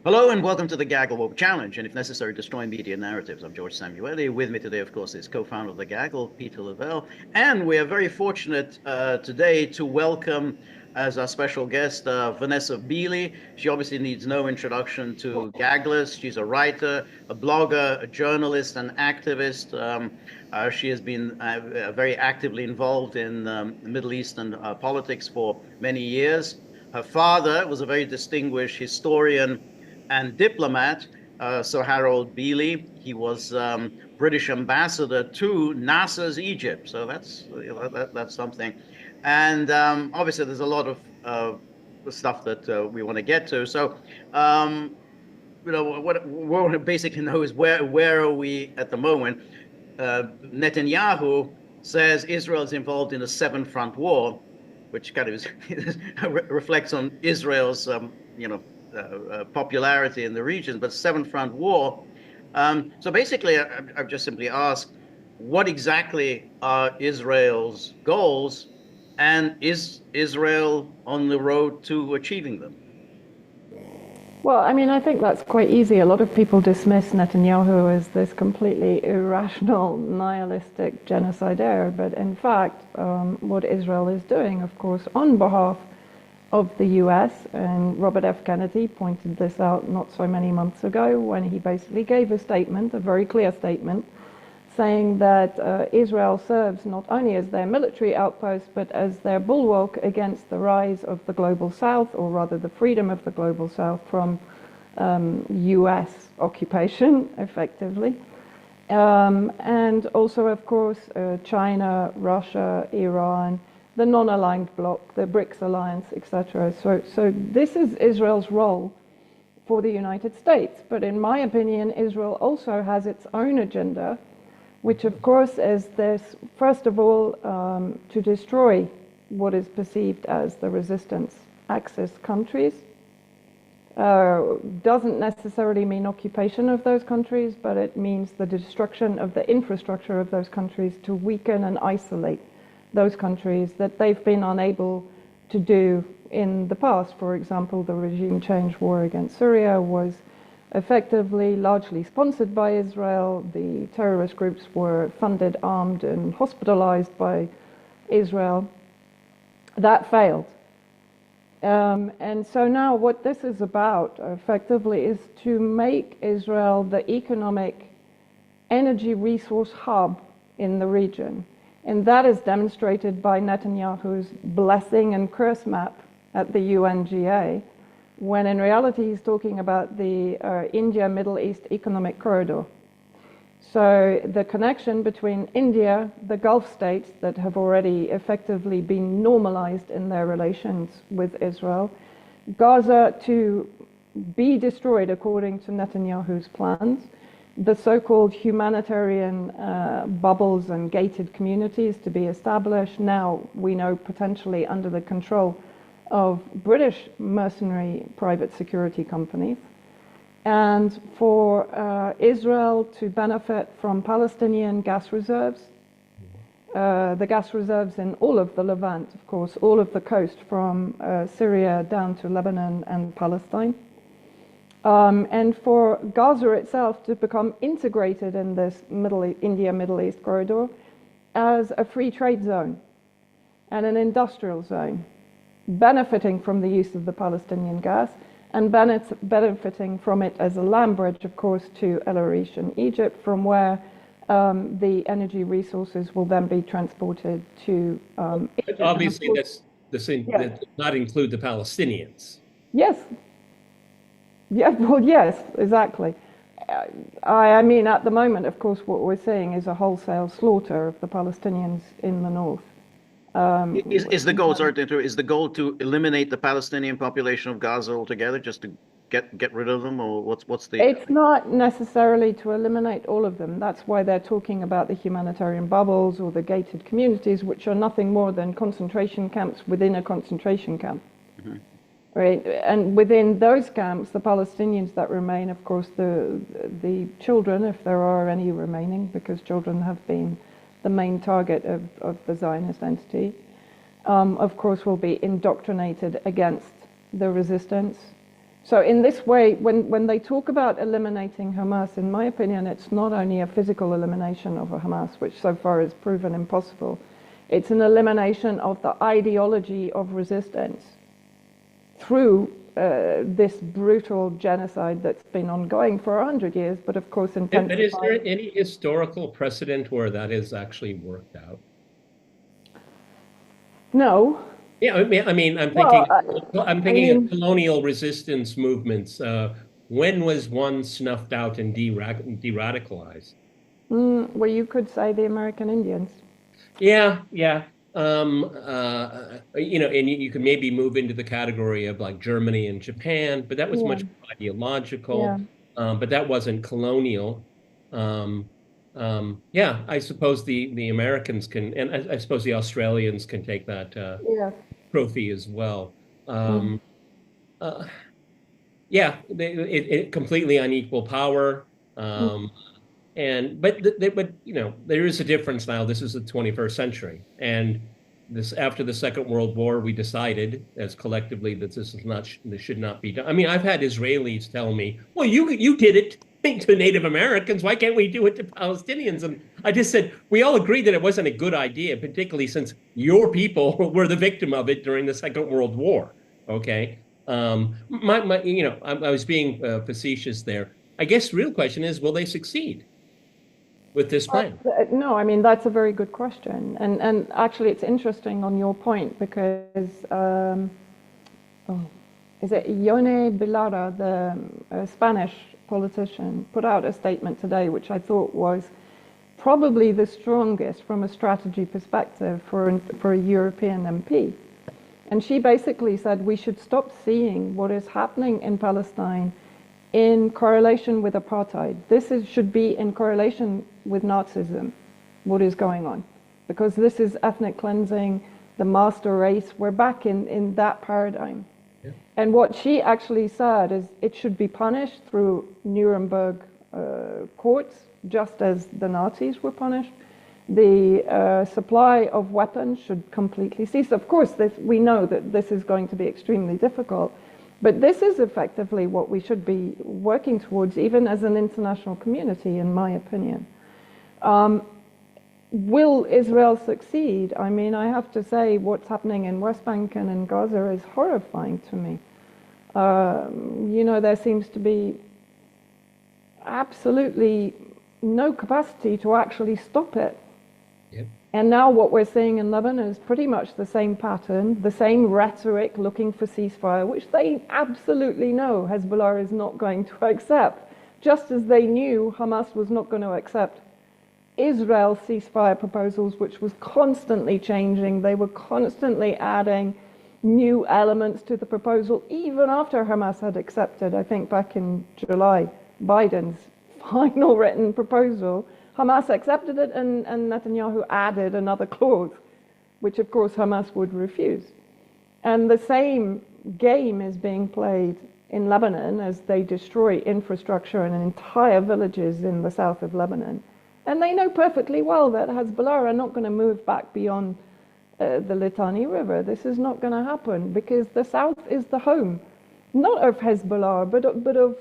Hello and welcome to the Gaggle Challenge, and if necessary, destroy media narratives. I'm George Szamuely. With me today, of course, is co-founder of the Gaggle, Peter Lavelle, and we are very fortunate today to welcome as our special guest Vanessa Beeley. She obviously needs no introduction to Gagglers. She's a writer, a blogger, a journalist, an activist. She has been very actively involved in Middle Eastern politics for many years. Her father was a very distinguished historian and diplomat, Sir Harold Beeley. He was British ambassador to Nasser's Egypt, so that's something. And obviously, there's a lot of stuff that we want to get to. So, what we want to basically know is where are we at the moment? Netanyahu says Israel is involved in a seven-front war, which kind of is, reflects on Israel's popularity in the region, but seven-front war. So basically, I've just simply asked, what exactly are Israel's goals, and is Israel on the road to achieving them? Well, I mean, I think that's quite easy. A lot of people dismiss Netanyahu as this completely irrational, nihilistic genocidaire. But in fact, what Israel is doing, of course, on behalf of the US, and Robert F. Kennedy pointed this out not so many months ago when he basically gave a statement, a very clear statement, saying that Israel serves not only as their military outpost, but as their bulwark against the rise of the global south, or rather the freedom of the global south from US occupation, effectively. And also, of course, China, Russia, Iran, the non-aligned bloc, the BRICS alliance, etc. So this is Israel's role for the United States. But in my opinion, Israel also has its own agenda, which of course is this, first of all, to destroy what is perceived as the resistance axis countries. Doesn't necessarily mean occupation of those countries, but it means the destruction of the infrastructure of those countries to weaken and isolate those countries that they've been unable to do in the past. For example, the regime change war against Syria was effectively largely sponsored by Israel. The terrorist groups were funded, armed, and hospitalized by Israel. That failed. And so now what this is about, effectively, is to make Israel the economic energy resource hub in the region. And that is demonstrated by Netanyahu's blessing and curse map at the UNGA, when in reality he's talking about the India-Middle East Economic Corridor. So the connection between India, the Gulf states that have already effectively been normalized in their relations with Israel, Gaza to be destroyed according to Netanyahu's plans, the so-called humanitarian bubbles and gated communities to be established, now we know potentially under the control of British mercenary private security companies, and for Israel to benefit from Palestinian gas reserves, the gas reserves in all of the Levant, of course, all of the coast from Syria down to Lebanon and Palestine, and for Gaza itself to become integrated in this India-Middle East corridor as a free trade zone and an industrial zone, benefiting from the use of the Palestinian gas and benefiting from it as a land bridge, of course, to El Arish in Egypt, from where the energy resources will then be transported to Egypt. Obviously, that's the same. Yeah. That does not include the Palestinians. Yes. Yeah, well, yes, exactly. I mean, at the moment, of course, what we're seeing is a wholesale slaughter of the Palestinians in the north. Is the goal, sorry to interrupt, is the goal to eliminate the Palestinian population of Gaza altogether, just to get rid of them, or what's the? It's not necessarily to eliminate all of them. That's why they're talking about the humanitarian bubbles or the gated communities, which are nothing more than concentration camps within a concentration camp. Mm-hmm. Right, and within those camps, the Palestinians that remain, of course, the children, if there are any remaining, because children have been the main target of the Zionist entity, of course, will be indoctrinated against the resistance So in this way, when they talk about eliminating Hamas, in my opinion, it's not only a physical elimination of a Hamas, which so far is proven impossible. It's an elimination of the ideology of resistance through this brutal genocide that's been ongoing for 100 years, but of course intensified. But is there any historical precedent where that has actually worked out? No. Yeah, I mean, Well, I'm thinking of colonial resistance movements. When was one snuffed out and de-radicalized? Well, you could say the American Indians. Yeah, yeah. You know, and you can maybe move into the category of like Germany and Japan, but that was much more ideological. But that wasn't colonial. Yeah, I suppose the Americans can, and I suppose the Australians can take that trophy as well. Yeah, it completely unequal power. But you know, there is a difference now. This is the 21st century, and this after the Second World War, we decided as collectively that this should not be done. I mean, I've had Israelis tell me, "Well, you did it to Native Americans. Why can't we do it to Palestinians?" And I just said, we all agreed that it wasn't a good idea, particularly since your people were the victim of it during the Second World War. Okay, you know, I was being facetious there. I guess the real question is, will they succeed with this plan? No, I mean, that's a very good question. And actually, it's interesting on your point because, is it Ione Belarra, the Spanish politician, put out a statement today, which I thought was probably the strongest from a strategy perspective for a European MP. And she basically said we should stop seeing what is happening in Palestine in correlation with apartheid. Should be in correlation with Nazism, what is going on. Because this is ethnic cleansing, the master race. We're back in that paradigm. Yeah. And what she actually said is it should be punished through Nuremberg courts, just as the Nazis were punished. The supply of weapons should completely cease. Of course, we know that this is going to be extremely difficult. But this is effectively what we should be working towards, even as an international community, in my opinion. Will Israel succeed? I mean, I have to say what's happening in West Bank and in Gaza is horrifying to me. You know, there seems to be absolutely no capacity to actually stop it. Yep. And now what we're seeing in Lebanon is pretty much the same pattern, the same rhetoric looking for ceasefire, which they absolutely know Hezbollah is not going to accept, just as they knew Hamas was not going to accept Israel's ceasefire proposals, which was constantly changing. They were constantly adding new elements to the proposal, even after Hamas had accepted, I think back in July, Biden's final written proposal. Hamas accepted it, and Netanyahu added another clause, which of course Hamas would refuse. And the same game is being played in Lebanon as they destroy infrastructure and entire villages in the south of Lebanon. And they know perfectly well that Hezbollah are not going to move back beyond the Litani River. This is not going to happen because the south is the home, not of Hezbollah, but of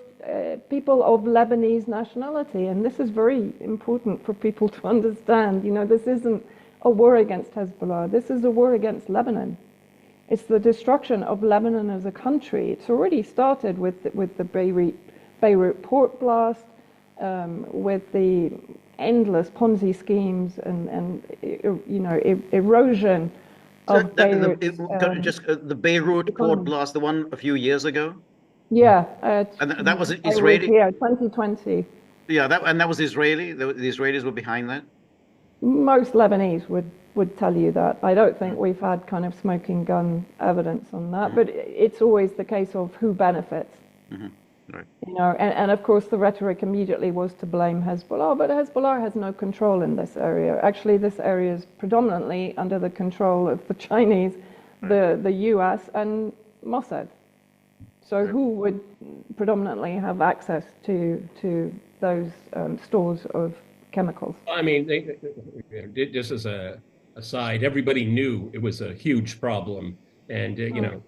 people of Lebanese nationality. And this is very important for people to understand. You know, this isn't a war against Hezbollah. This is a war against Lebanon. It's the destruction of Lebanon as a country. It's already started with the Beirut port blast, with the endless Ponzi schemes and you know, erosion of Beirut. The Beirut port blast, the one a few years ago? Yeah. And that was Israeli? Yeah, 2020. Yeah, that was Israeli? The Israelis were behind that? Most Lebanese would tell you that. I don't think we've had kind of smoking gun evidence on that, but it's always the case of who benefits. Right. You know, and of course the rhetoric immediately was to blame Hezbollah, but Hezbollah has no control in this area. Actually, this area is predominantly under the control of the Chinese, the US, and Mossad. So who would predominantly have access to those stores of chemicals? I mean, just as a aside, everybody knew it was a huge problem, and you know,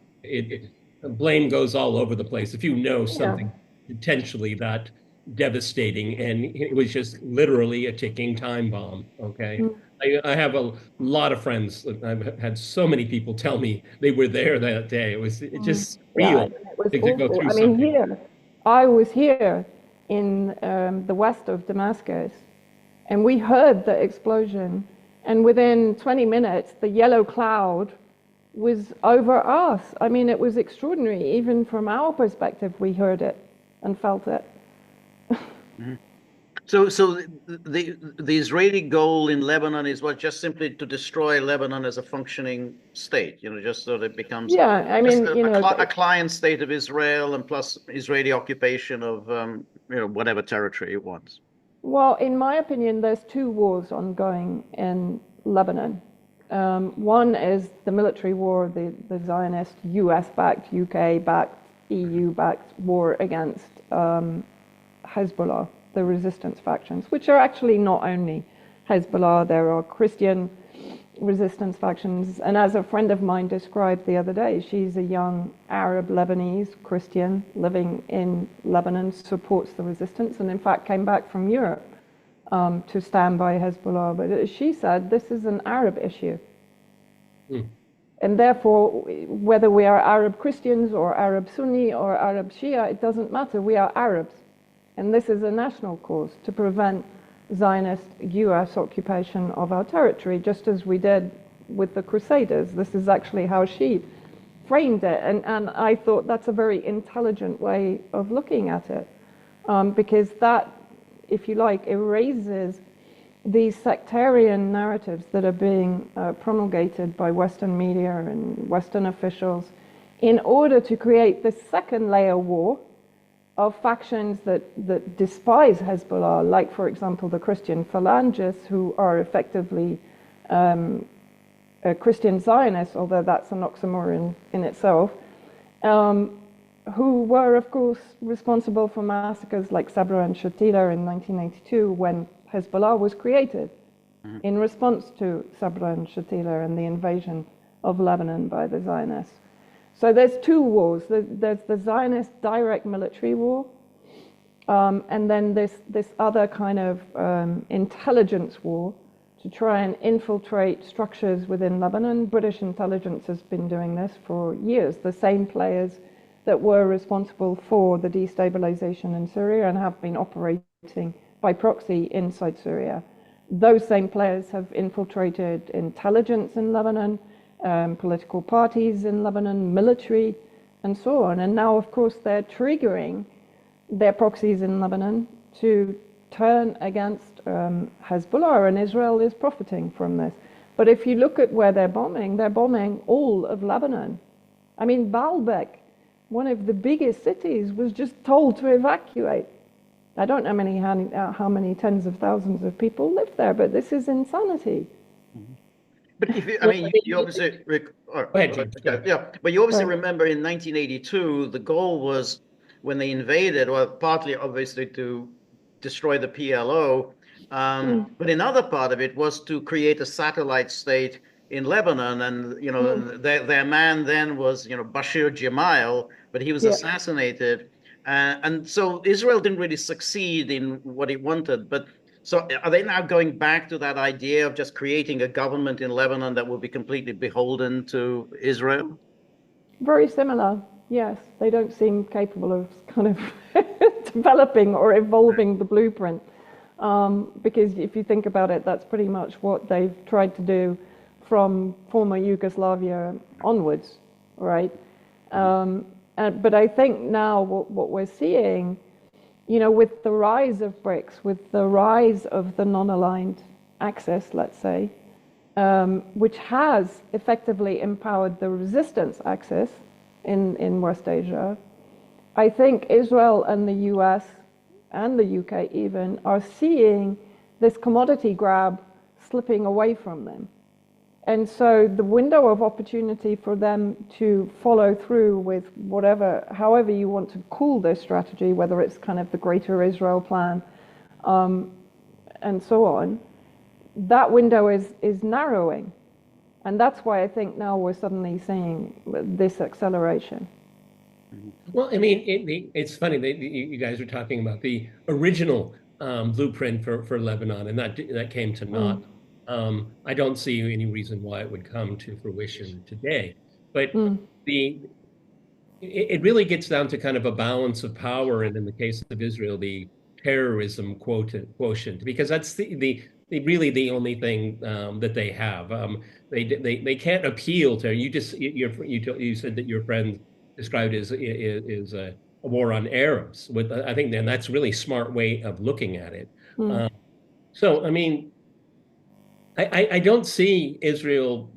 blame goes all over the place. If you know Yeah. something potentially that devastating, and it was just literally a ticking time bomb. Okay. Mm. I have a lot of friends. I've had so many people tell me they were there that day. It just Yeah, I real mean, it was to go awful. through I mean, something. here, I was here in the west of Damascus, and we heard the explosion, and within 20 minutes, the yellow cloud was over us. I mean, it was extraordinary. Even from our perspective, we heard it and felt it. So the Israeli goal in Lebanon is what? Just simply to destroy Lebanon as a functioning state, just so that it becomes Yeah, I just mean, a client state of Israel and plus Israeli occupation of whatever territory it wants. well, in my opinion, there's two wars ongoing in Lebanon. One is the military war, the Zionist, US-backed, UK-backed, EU-backed war against Hezbollah, the resistance factions, which are actually not only Hezbollah, there are Christian resistance factions. And as a friend of mine described the other day, she's a young Arab Lebanese Christian living in Lebanon, supports the resistance, and in fact came back from Europe to stand by Hezbollah. But as she said, this is an Arab issue. Mm. And therefore, whether we are Arab Christians or Arab Sunni or Arab Shia, it doesn't matter. We are Arabs. And this is a national cause to prevent Zionist US occupation of our territory, just as we did with the Crusaders. This is actually how she framed it. And I thought that's a very intelligent way of looking at it, because that, if you like, erases these sectarian narratives that are being promulgated by Western media and Western officials in order to create this second layer war of factions that despise Hezbollah, like, for example, the Christian Phalangists, who are effectively Christian Zionists, although that's an oxymoron in itself, who were, of course, responsible for massacres like Sabra and Shatila in 1982 when Hezbollah was created in response to Sabra and Shatila and the invasion of Lebanon by the Zionists. So there's two wars. There's the Zionist direct military war, and then this other kind of intelligence war to try and infiltrate structures within Lebanon. British intelligence has been doing this for years. The same players that were responsible for the destabilization in Syria and have been operating by proxy inside Syria. Those same players have infiltrated intelligence in Lebanon, political parties in Lebanon, military, and so on. And now, of course, they're triggering their proxies in Lebanon to turn against Hezbollah, and Israel is profiting from this. But if you look at where they're bombing all of Lebanon. I mean, Baalbek, one of the biggest cities, was just told to evacuate. I don't know how many tens of thousands of people live there, but this is insanity. But you obviously, but you obviously remember in 1982, the goal was when they invaded, well, partly obviously to destroy the PLO, but another part of it was to create a satellite state in Lebanon, and their man then was Bashir Gemayel, but he was assassinated, and so Israel didn't really succeed in what it wanted, but. So are they now going back to that idea of just creating a government in Lebanon that will be completely beholden to Israel? Very similar, yes. They don't seem capable of kind of developing or evolving the blueprint. Because if you think about it, that's pretty much what they've tried to do from former Yugoslavia onwards, right? But I think now what we're seeing, with the rise of BRICS, with the rise of the non-aligned axis, let's say, which has effectively empowered the resistance axis in West Asia, I think Israel and the US and the UK even are seeing this commodity grab slipping away from them. And so the window of opportunity for them to follow through with however you want to call this strategy, whether it's kind of the Greater Israel Plan, and so on, that window is narrowing. And that's why I think now we're suddenly seeing this acceleration. Well, I mean, it's funny that you guys are talking about the original blueprint for Lebanon, and that came to naught. Mm, I don't see any reason why it would come to fruition today. But mm, the it really gets down to kind of a balance of power, and in the case of Israel, the terrorism quotient, because that's really the only thing that they have. They can't appeal to you. You said that your friend described is a war on Arabs. With I think then that's really smart way of looking at it. mm. Um, so I mean, I don't see Israel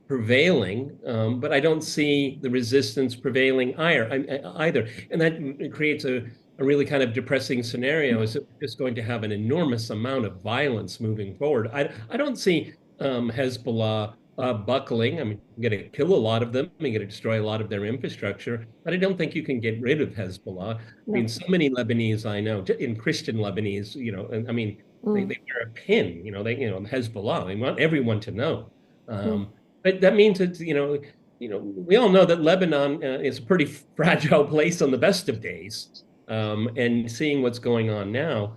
prevailing, but I don't see the resistance prevailing either. And that creates a really kind of depressing scenario. Is that we're just going to have an enormous amount of violence moving forward? I don't see Hezbollah buckling. I mean, you're going to kill a lot of them. You're going to destroy a lot of their infrastructure, but I don't think you can get rid of Hezbollah. I mean, No. so many Lebanese I know, in Christian Lebanese, and I mean, they Mm, wear a pin, Hezbollah. They want everyone to know. mm. But that means it's, we all know that Lebanon is a pretty fragile place on the best of days. And seeing what's going on now,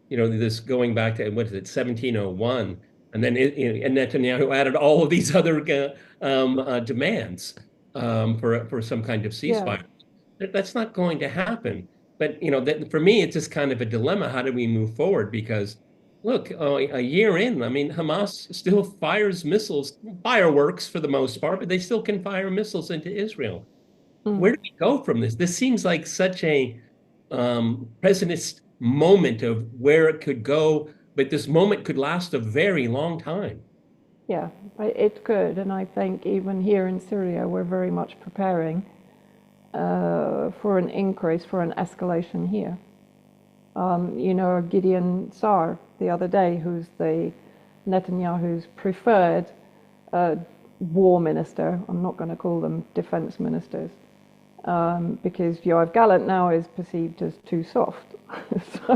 this going back to, what is it, 1701, and then and Netanyahu added all of these other demands for some kind of Yeah. ceasefire. That's not going to happen. But that for me, it's just kind of a dilemma. How do we move forward? Because look, a year in, I mean, Hamas still fires missiles, fireworks for the most part, but they still can fire missiles into Israel. Mm. Where do we go from this? This seems like such a precedent moment of where it could go, but this moment could last a very long time. Yeah, it could. And I think even here in Syria, we're very much preparing for an increase, for an escalation here. Gideon Sa'ar the other day, who's the Netanyahu's preferred war minister. I'm not going to call them defense ministers, because Yoav Gallant now is perceived as too soft. So,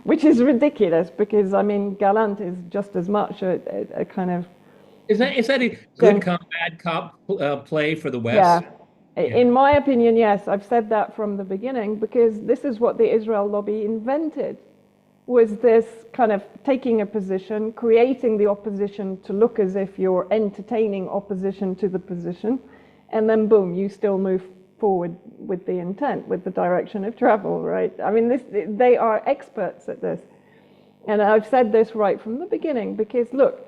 which is ridiculous, because I mean Gallant is just as much a kind of Is that a good gen- cop, bad cop play for the yeah. West? Yeah. In my opinion, yes, I've said that from the beginning, because this is what the Israel lobby invented, was this kind of taking a position, creating the opposition to look as if you're entertaining opposition to the position, and then boom, you still move forward with the intent, with the direction of travel, right? I mean, they are experts at this. And I've said this right from the beginning, because look,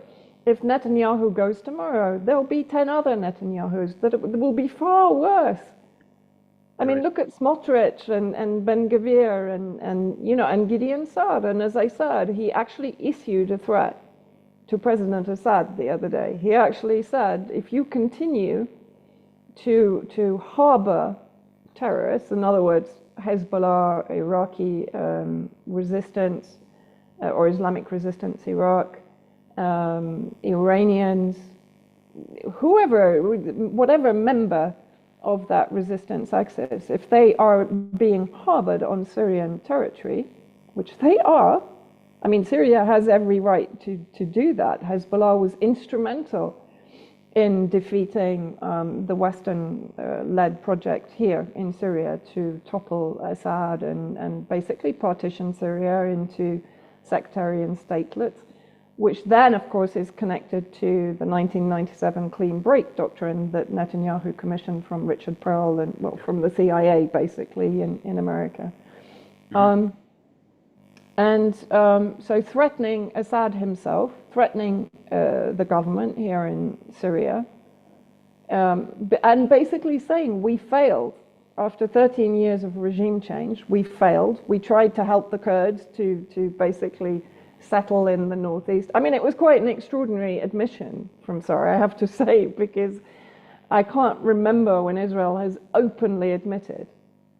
if Netanyahu goes tomorrow, there'll be 10 other Netanyahus that will be far worse. I mean, Right. look at Smotrich and Ben Gvir and Gideon Saad. And as I said, he actually issued a threat to President Assad the other day. He actually said, if you continue to harbor terrorists, in other words, Hezbollah, Iraqi resistance, or Islamic resistance Iraq, Iranians, whoever, whatever member of that resistance axis, if they are being harbored on Syrian territory, which they are, I mean, Syria has every right to do that. Hezbollah was instrumental in defeating the Western-led project here in Syria to topple Assad and basically partition Syria into sectarian statelets, which then, of course, is connected to the 1997 clean break doctrine that Netanyahu commissioned from Richard Perle and, well, from the CIA, basically, in America. So threatening Assad himself, threatening the government here in Syria, and basically saying, we failed. After 13 years of regime change, we failed. We tried to help the Kurds to basically settle in the northeast. I mean, it was quite an extraordinary admission from Sa'ar, I have to say, because I can't remember when Israel has openly admitted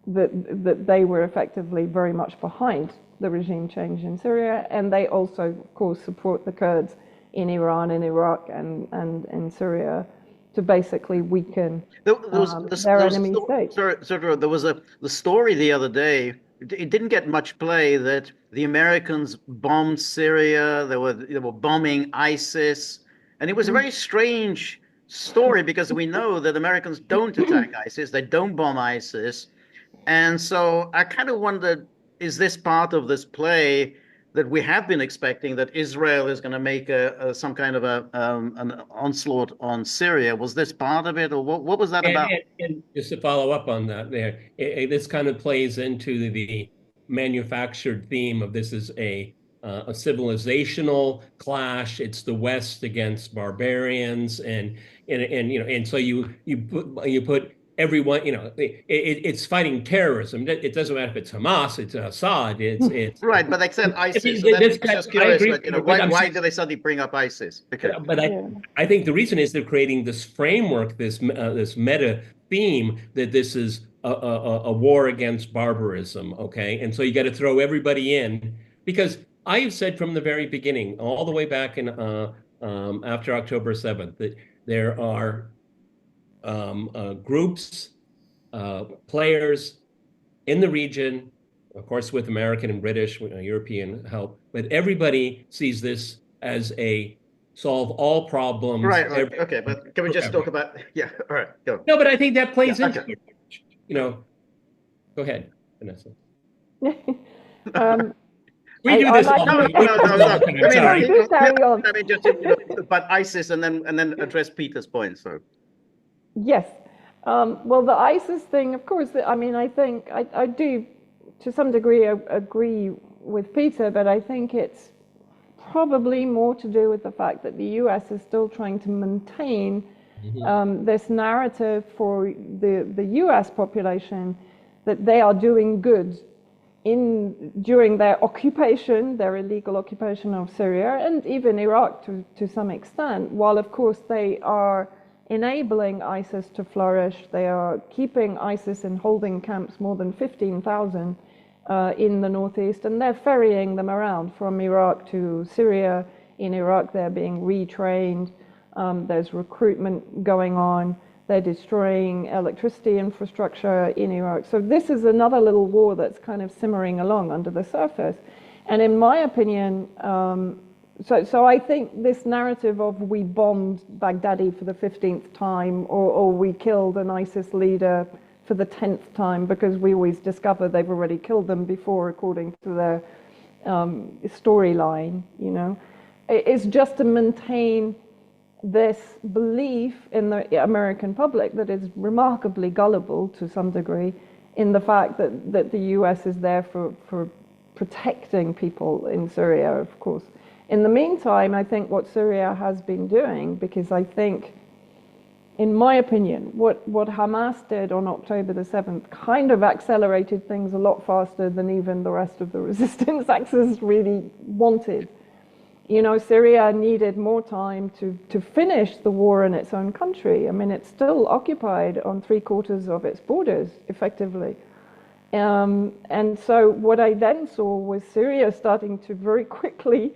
that they were effectively very much behind the regime change in Syria, and they also, of course, support the Kurds in Iran, in Iraq, and in Syria to basically weaken their enemy state. There was the story the other day. It didn't get much play that the Americans bombed Syria. They were bombing ISIS, and it was a very strange story because we know that Americans don't attack ISIS, they don't bomb ISIS. And so I kind of wondered, is this part of this play that we have been expecting, that Israel is going to make some kind of an onslaught on Syria? Was this part of it, or what was that about? And just to follow up on that, this kind of plays into the manufactured theme of this is a civilizational clash. It's the West against barbarians, and so you put everyone, it's fighting terrorism. It doesn't matter if it's Hamas, it's Assad, it's Right, but they said ISIS. So this that's guy, just curious. agree, Like, why do they suddenly bring up ISIS? Because I think the reason is they're creating this framework, this meta theme that this is a war against barbarism. Okay, and so you got to throw everybody in because I have said from the very beginning, all the way back in after October 7th, that there are groups, players in the region, of course, with American and British, European help, but everybody sees this as a solve all problems. Right. Okay, but can we just talk about? Yeah. All right. Go. No, but I think that plays into okay. it. Go ahead, Vanessa. We do this all no. I mean, just but ISIS, and then address Peter's point. So. Yes. Well, the ISIS thing, of course. I mean, I think I do, to some degree, agree with Peter, but I think it's probably more to do with the fact that the US is still trying to maintain this narrative for the US population that they are doing good during their occupation, their illegal occupation of Syria and even Iraq to some extent, while of course they are enabling ISIS to flourish. They are keeping ISIS in holding camps, more than 15,000 in the northeast, and they're ferrying them around from Iraq to Syria. In Iraq, they're being retrained. There's recruitment going on. They're destroying electricity infrastructure in Iraq. So this is another little war that's kind of simmering along under the surface. And in my opinion, so I think this narrative of we bombed Baghdadi for the 15th time, or we killed an ISIS leader for the 10th time, because we always discover they've already killed them before according to their storyline, it's just to maintain this belief in the American public that is remarkably gullible to some degree in the fact that the US is there for protecting people in Syria, of course. In the meantime, I think what Syria has been doing, because I think, in my opinion, what Hamas did on October the 7th kind of accelerated things a lot faster than even the rest of the resistance axis really wanted. Syria needed more time to finish the war in its own country. I mean, it's still occupied on 3/4 of its borders, effectively. And so what I then saw was Syria starting to very quickly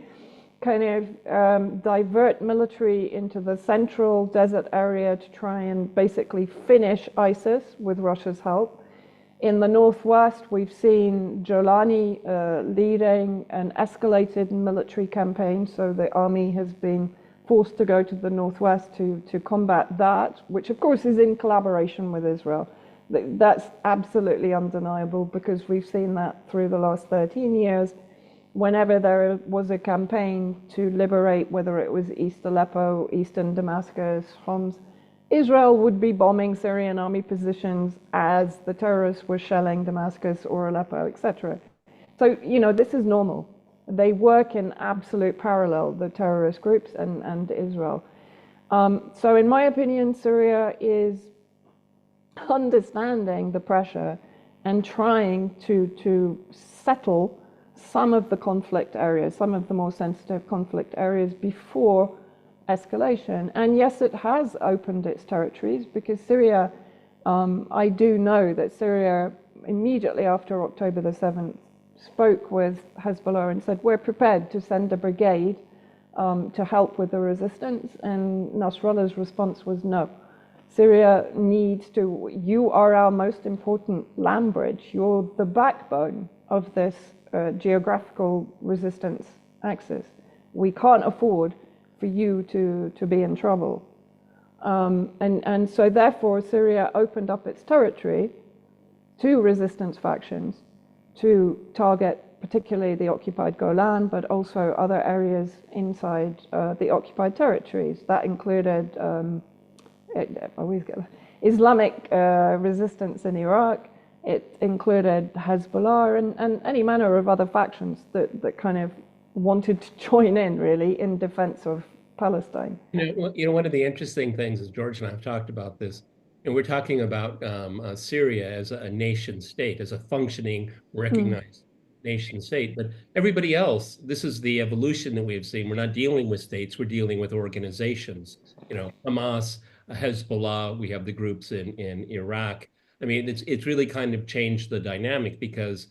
kind of divert military into the central desert area to try and basically finish ISIS with Russia's help. In the northwest, we've seen Jolani leading an escalated military campaign, so the army has been forced to go to the northwest to combat that, which of course is in collaboration with Israel. That's absolutely undeniable, because we've seen that through the last 13 years. Whenever there was a campaign to liberate, whether it was East Aleppo, Eastern Damascus, Homs, Israel would be bombing Syrian army positions as the terrorists were shelling Damascus or Aleppo, etc. So, this is normal. They work in absolute parallel, the terrorist groups and Israel. So in my opinion, Syria is understanding the pressure and trying to settle some of the conflict areas, some of the more sensitive conflict areas before escalation. And yes, it has opened its territories, because Syria, I do know that Syria, immediately after October the 7th, spoke with Hezbollah and said, we're prepared to send a brigade to help with the resistance. And Nasrallah's response was no. Syria needs to, you are our most important land bridge. You're the backbone of this geographical resistance axis. We can't afford for you to be in trouble. And so therefore Syria opened up its territory to resistance factions to target particularly the occupied Golan, but also other areas inside the occupied territories. That included Islamic resistance in Iraq. It included Hezbollah and any manner of other factions that kind of wanted to join in, really, in defense of Palestine. One of the interesting things is George and I have talked about this, and we're talking about Syria as a nation state, as a functioning, recognized nation state. But everybody else, this is the evolution that we've seen. We're not dealing with states, we're dealing with organizations. Hamas, Hezbollah, we have the groups in Iraq. I mean, it's really kind of changed the dynamic because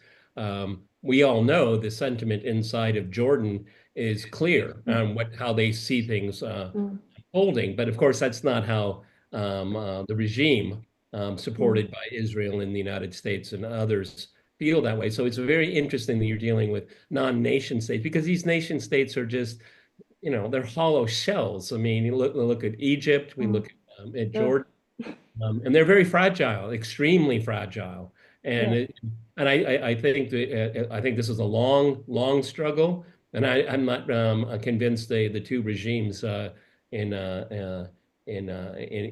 we all know the sentiment inside of Jordan is clear on how they see things unfolding. But of course, that's not how the regime supported by Israel and the United States and others feel that way. So it's very interesting that you're dealing with non-nation states, because these nation states are just, they're hollow shells. I mean, you look at Egypt, we look at Jordan, and they're very fragile, extremely fragile. And I think this is a long struggle, and I'm not convinced the two regimes in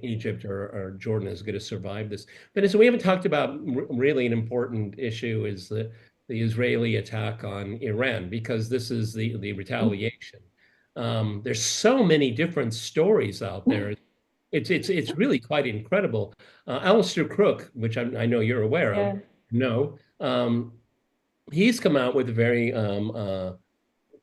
Egypt or Jordan is going to survive this. But so we haven't talked about really an important issue is the Israeli attack on Iran, because this is the retaliation. There's so many different stories out there. It's really quite incredible. Alistair Crook, which I know you're aware of, he's come out with a very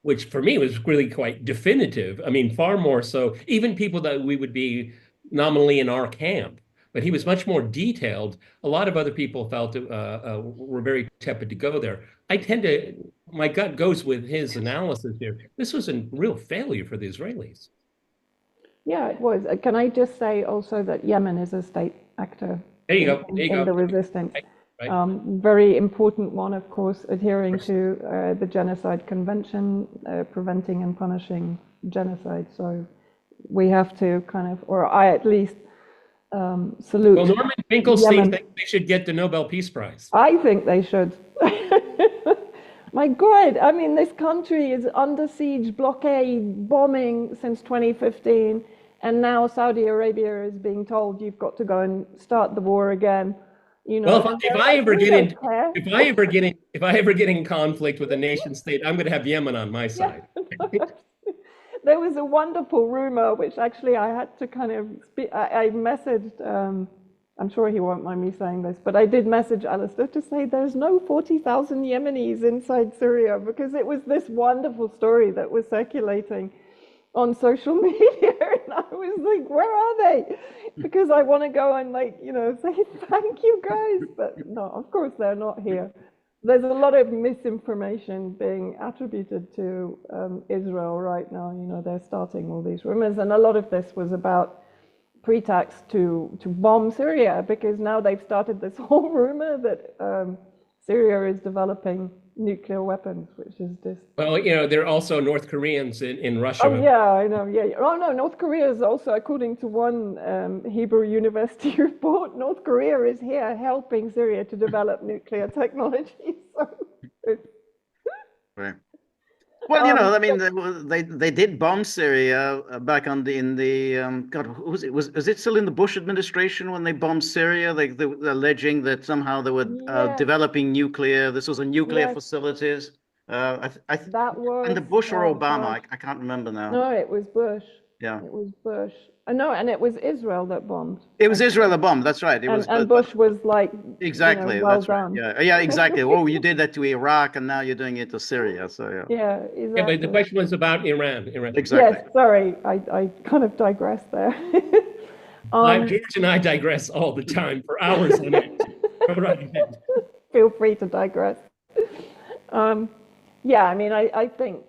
which for me was really quite definitive. I mean, far more so, even people that we would be nominally in our camp, but he was much more detailed. A lot of other people felt were very tepid to go there. My gut goes with his analysis here. This was a real failure for the Israelis. Yeah, it was. Can I just say also that Yemen is a state actor in the resistance? Right. Very important one, of course, adhering to the Genocide Convention, preventing and punishing genocide. So we have to kind of, or I at least salute. Well, Norman Finkelstein thinks they should get the Nobel Peace Prize. I think they should. My God, I mean, this country is under siege, blockade, bombing since 2015, and now Saudi Arabia is being told you've got to go and start the war again. Well, if I ever get in conflict with a nation state, I'm going to have Yemen on my side. There was a wonderful rumor, which actually I had to kind of I messaged. I'm sure he won't mind me saying this, but I did message Alistair to say there's no 40,000 Yemenis inside Syria, because it was this wonderful story that was circulating on social media, and I was like, where are they? Because I want to go and say thank you guys, but no, of course they're not here. There's a lot of misinformation being attributed to Israel right now. They're starting all these rumors, and a lot of this was about pretext to bomb Syria, because now they've started this whole rumor that Syria is developing nuclear weapons, which is just... Well, there are also North Koreans in Russia. Oh, yeah, I know, yeah. Oh, no, North Korea is also, according to one Hebrew University report, North Korea is here helping Syria to develop nuclear technology. So right. Well, I mean, they did bomb Syria back God, was it still in the Bush administration when they bombed Syria? They were alleging that somehow they were developing nuclear. This was a nuclear facilities. That was under Bush or Obama. I can't remember now. No, it was Bush. Yeah, it was Bush. No, and it was Israel that bombed. It was Israel that bombed. That's right. It was, and Bush was like, exactly. well that's done. Right. Yeah, exactly. Oh, you did that to Iraq, and now you're doing it to Syria. So yeah, exactly. Yeah, but the question was about Iran. Exactly. Yes, sorry, I kind of digressed there. George and I digress all the time for hours on end. Go right ahead. Feel free to digress. Yeah, I mean, I think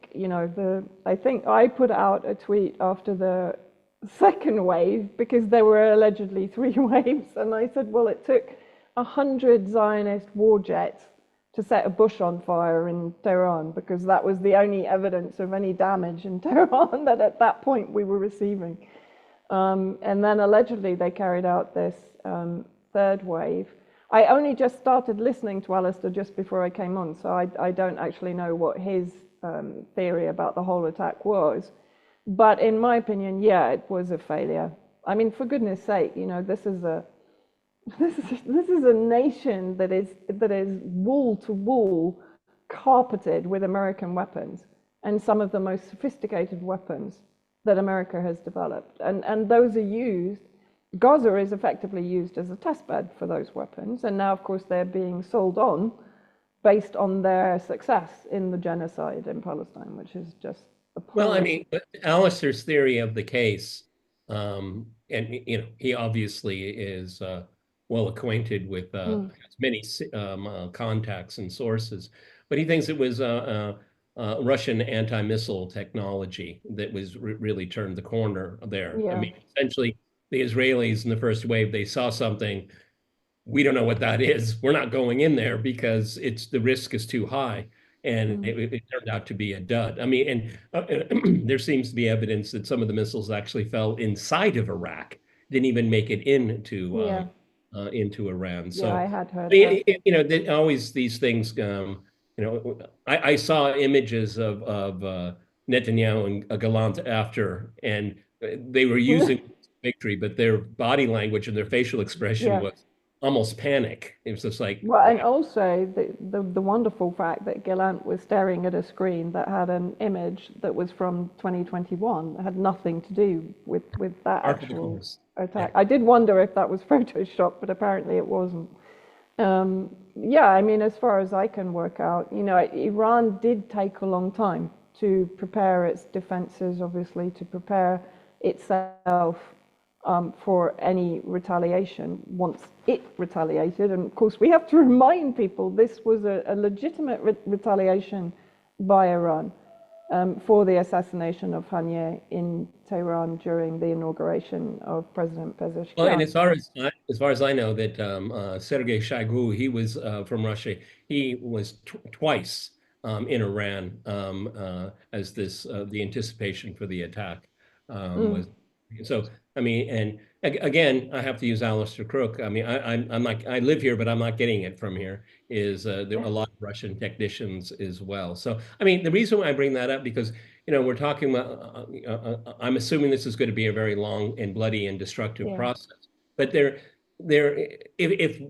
I think I put out a tweet after the second wave, because there were allegedly 3 waves, and I said, well, it took 100 Zionist war jets to set a bush on fire in Tehran, because that was the only evidence of any damage in Tehran that at that point we were receiving. And then allegedly they carried out this third wave. I only just started listening to Alistair just before I came on, so I don't actually know what his theory about the whole attack was. But in my opinion, yeah, it was a failure. I mean, for goodness sake, you know, this is a nation that is wall to wall carpeted with American weapons, and some of the most sophisticated weapons that America has developed. And those are used, Gaza is effectively used as a test bed for those weapons. And now, of course, they're being sold on based on their success in the genocide in Palestine, which is just appalling. Well, I mean, Alistair's theory of the case, and he obviously is well acquainted with many contacts and sources, but he thinks it was Russian anti-missile technology that was really turned the corner there. I Yeah. mean, essentially, the Israelis in the first wave, they saw something. We don't know what that is. We're not going in there because the risk is too high. And it turned out to be a dud. I mean, and there seems to be evidence that some of the missiles actually fell inside of Iraq, didn't even make it into Iran. So, Yeah, I had heard that. always these things. I saw images of Netanyahu and Gallant after, and they were using victory, but their body language and their facial expression was almost panic. It was just like, well, and also the wonderful fact that Gallant was staring at a screen that had an image that was from 2021 that had nothing to do with that actual attack. I did wonder if that was Photoshop, but apparently it wasn't. Yeah, I mean, as far as I can work out, you know, Iran did take a long time to prepare its defenses, obviously, to prepare itself for any retaliation once it retaliated. And of course, we have to remind people this was a legitimate retaliation by Iran for the assassination of Haniyeh in Tehran during the inauguration of President Pezeshkian. Well, and as far as I know, that Sergei Shoigu, he was from Russia. He was twice in Iran as the anticipation for the attack was. So, I mean, and again, I have to use Alistair Crook. I mean, I'm not, I live here, but I'm not getting it from here. There are a lot of Russian technicians as well. So, I mean, the reason why I bring that up, because, we're talking about, I'm assuming this is going to be a very long and bloody and destructive process. But if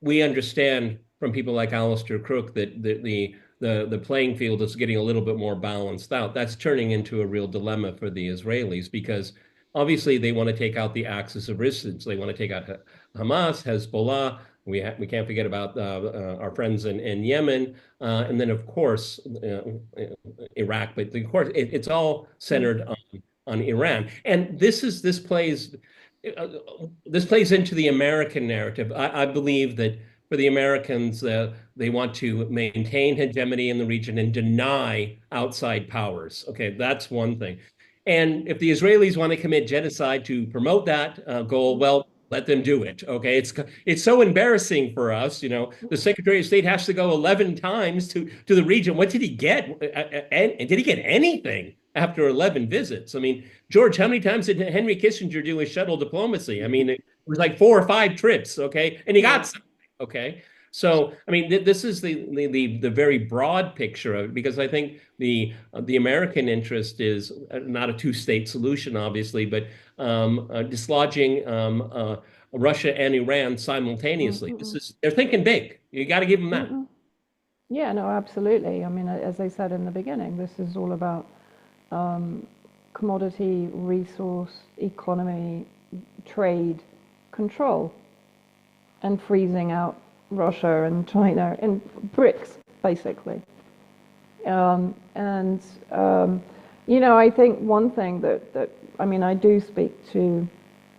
we understand from people like Alistair Crook that the playing field is getting a little bit more balanced out, that's turning into a real dilemma for the Israelis, because obviously they want to take out the axis of resistance. They want to take out Hamas, Hezbollah. We can't forget about our friends in Yemen, and then of course Iraq. But of course it's all centered on Iran. And this plays into the American narrative. I believe that for the Americans, they want to maintain hegemony in the region and deny outside powers. Okay, that's one thing. And if the Israelis want to commit genocide to promote that goal, well, let them do it. Okay, it's so embarrassing for us. The Secretary of State has to go 11 times to the region. What did he get? And did he get anything after 11 visits? I mean, George, how many times did Henry Kissinger do his shuttle diplomacy? I mean, it was like 4 or 5 trips. Okay, and he got something. Okay. So, I mean, this is the very broad picture of it, because I think the American interest is not a two-state solution, obviously, but dislodging Russia and Iran simultaneously. They're thinking big. You got to give them that. Yeah, no, absolutely. I mean, as I said in the beginning, this is all about commodity, resource, economy, trade, control, and freezing out Russia and China and BRICS, basically. I think one thing that I mean, I do speak to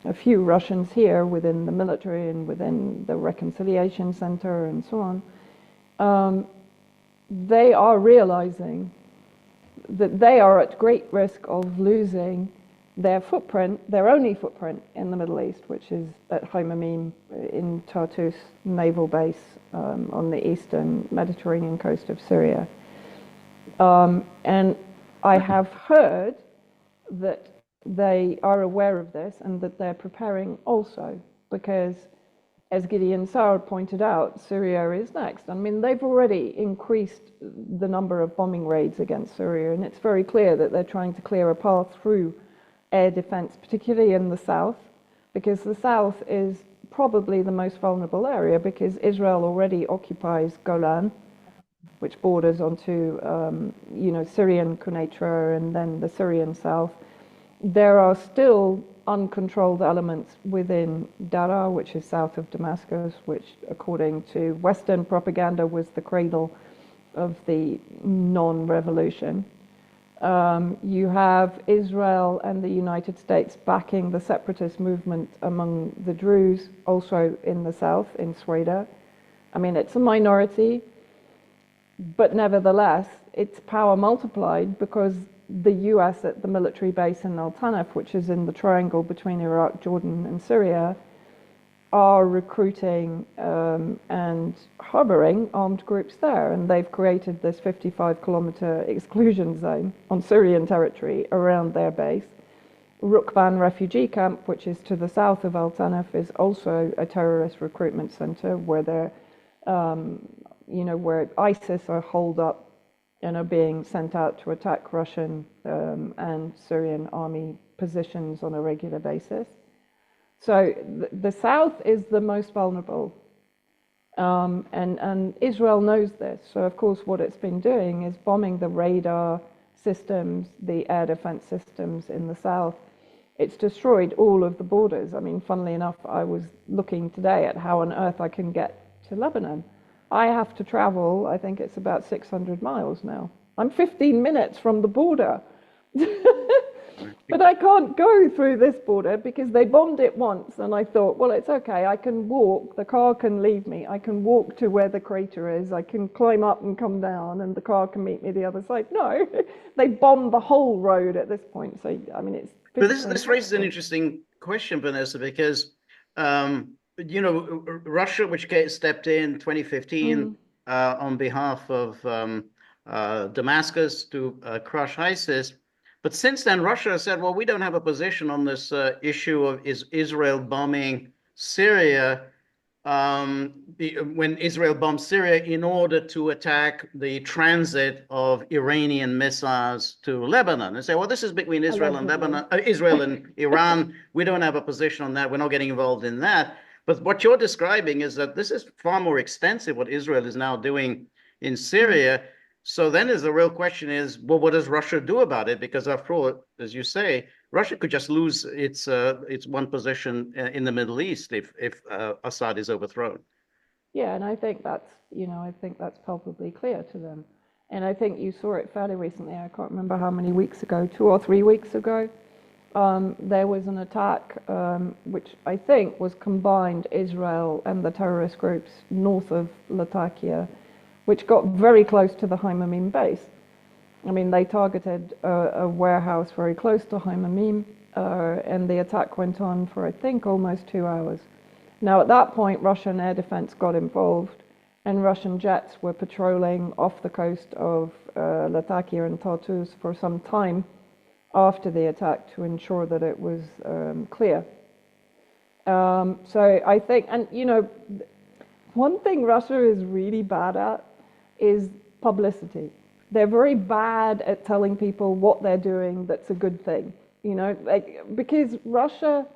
a few Russians here within the military and within the Reconciliation Center and so on. They are realizing that they are at great risk of losing their footprint, their only footprint in the Middle East, which is at Hamamim in Tartus naval base on the eastern Mediterranean coast of Syria. And I have heard that they are aware of this and that they're preparing also, because as Gideon Saar pointed out, Syria is next. I mean, they've already increased the number of bombing raids against Syria, and it's very clear that they're trying to clear a path through air defense, particularly in the south, because the south is probably the most vulnerable area, because Israel already occupies Golan, which borders onto, Syrian Quneitra and then the Syrian south. There are still uncontrolled elements within Daraa, which is south of Damascus, which, according to Western propaganda, was the cradle of the non-revolution. You have Israel and the United States backing the separatist movement among the Druze, also in the south, in Sweden. I mean, it's a minority, but nevertheless, it's power multiplied, because the US at the military base in Al Tanf, which is in the triangle between Iraq, Jordan, and Syria, are recruiting and harboring armed groups there. And they've created this 55-kilometer exclusion zone on Syrian territory around their base. Rukban refugee camp, which is to the south of Al Tanf, is also a terrorist recruitment center where they're, where ISIS are holed up and are being sent out to attack Russian and Syrian army positions on a regular basis. So the south is the most vulnerable, and Israel knows this. So of course what it's been doing is bombing the radar systems, the air defense systems in the south. It's destroyed all of the borders. I mean, funnily enough, I was looking today at how on earth I can get to Lebanon. I have to travel, I think it's about 600 miles now. I'm 15 minutes from the border. But I can't go through this border because they bombed it once, and I thought, well, it's okay, I can walk, the car can leave me, I can walk to where the crater is, I can climb up and come down, and the car can meet me the other side. No, they bombed the whole road at this point. So, I mean, it's... But this raises an interesting question, Vanessa, because Russia, which stepped in 2015 on behalf of Damascus to crush ISIS. But since then, Russia said, well, we don't have a position on this issue of Israel bombing Syria when Israel bombed Syria in order to attack the transit of Iranian missiles to Lebanon. And say, well, this is between Israel and Lebanon, Israel and Iran. We don't have a position on that. We're not getting involved in that. But what you're describing is that this is far more extensive, what Israel is now doing in Syria. So then the real question is, well, what does Russia do about it? Because after all, as you say, Russia could just lose its one position in the Middle East if Assad is overthrown. Yeah, and I think that's palpably clear to them. And I think you saw it fairly recently. I can't remember how many weeks ago, 2 or 3 weeks ago. There was an attack which I think was combined Israel and the terrorist groups north of Latakia, which got very close to the Haimamim base. I mean, they targeted a warehouse very close to Haimamim, and the attack went on for, I think, almost 2 hours. Now, at that point, Russian air defense got involved, and Russian jets were patrolling off the coast of Latakia and Tartus for some time after the attack to ensure that it was clear. So I think, and one thing Russia is really bad at is publicity. They're very bad at telling people what they're doing that's a good thing, because Russia,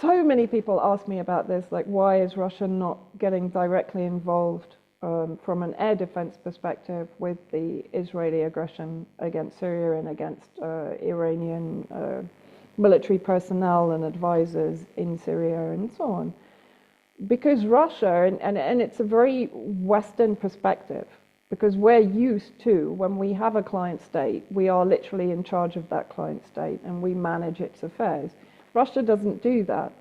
so many people ask me about this, like, why is Russia not getting directly involved from an air defense perspective with the Israeli aggression against Syria and against Iranian military personnel and advisors in Syria and so on? Because Russia, and it's a very Western perspective, because we're used to, when we have a client state, we are literally in charge of that client state and we manage its affairs. Russia doesn't do that.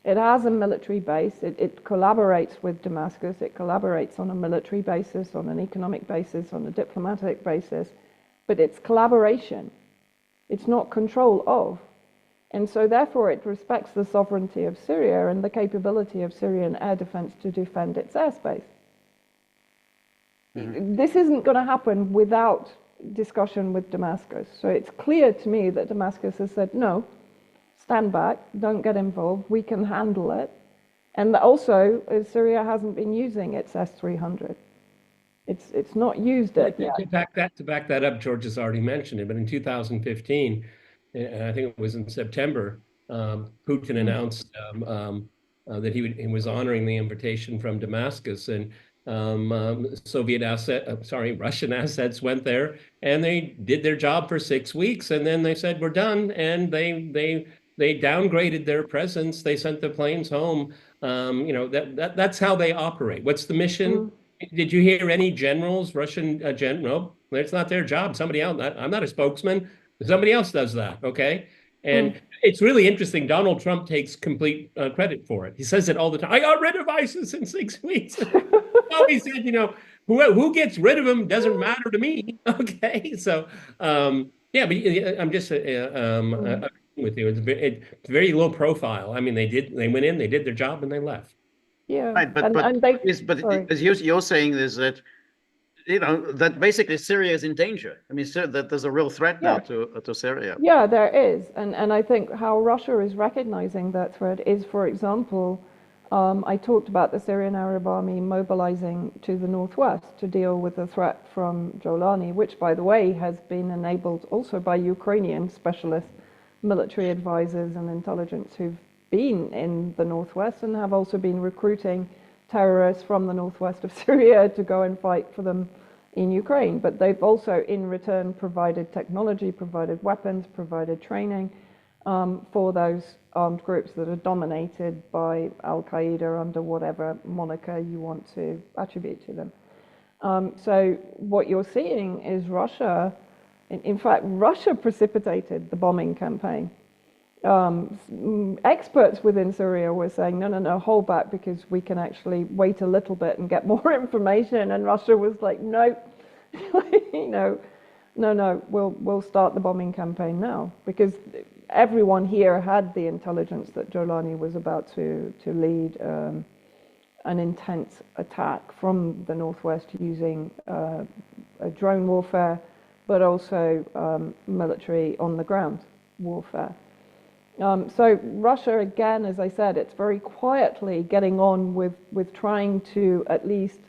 It has a military base, it collaborates with Damascus, it collaborates on a military basis, on an economic basis, on a diplomatic basis, but it's collaboration. It's not control of. And so therefore it respects the sovereignty of Syria and the capability of Syrian air defense to defend its airspace. Mm-hmm. This isn't going to happen without discussion with Damascus. So it's clear to me that Damascus has said, no, stand back, don't get involved, we can handle it. And also, Syria hasn't been using its S-300. It's not used it yet. To back that up, George has already mentioned it, but in 2015, and I think it was in September, Putin announced that he was honoring the invitation from Damascus, and Russian assets went there, and they did their job for 6 weeks, and then they said we're done, and they downgraded their presence. They sent the planes home. That's how they operate. What's the mission? Did you hear any generals, Russian No, it's not their job. Somebody else. I'm not a spokesman. Somebody else does that. Okay. And it's really interesting. Donald Trump takes complete credit for it. He says it all the time. I got rid of ISIS in 6 weeks. He said, who gets rid of them doesn't matter to me. Okay. So, yeah, but I'm just with you. It's very low profile. I mean, they went in, they did their job, and they left. Yeah, right, but as you're saying is that that basically Syria is in danger. I mean, that there's a real threat now to Syria. Yeah, there is, and I think how Russia is recognizing that threat is, for example, I talked about the Syrian Arab Army mobilizing to the northwest to deal with the threat from Jolani, which, by the way, has been enabled also by Ukrainian specialist military advisors and intelligence who've been in the northwest and have also been recruiting terrorists from the northwest of Syria to go and fight for them in Ukraine. But they've also, in return, provided technology, provided weapons, provided training for those armed groups that are dominated by Al-Qaeda under whatever moniker you want to attribute to them. So what you're seeing is Russia, in fact, Russia precipitated the bombing campaign. Experts within Syria were saying, no, hold back, because we can actually wait a little bit and get more information. And Russia was like, no, we'll start the bombing campaign now, because everyone here had the intelligence that Jolani was about to lead an intense attack from the northwest using a drone warfare, but also military on the ground warfare. So Russia, again, as I said, it's very quietly getting on with trying to at least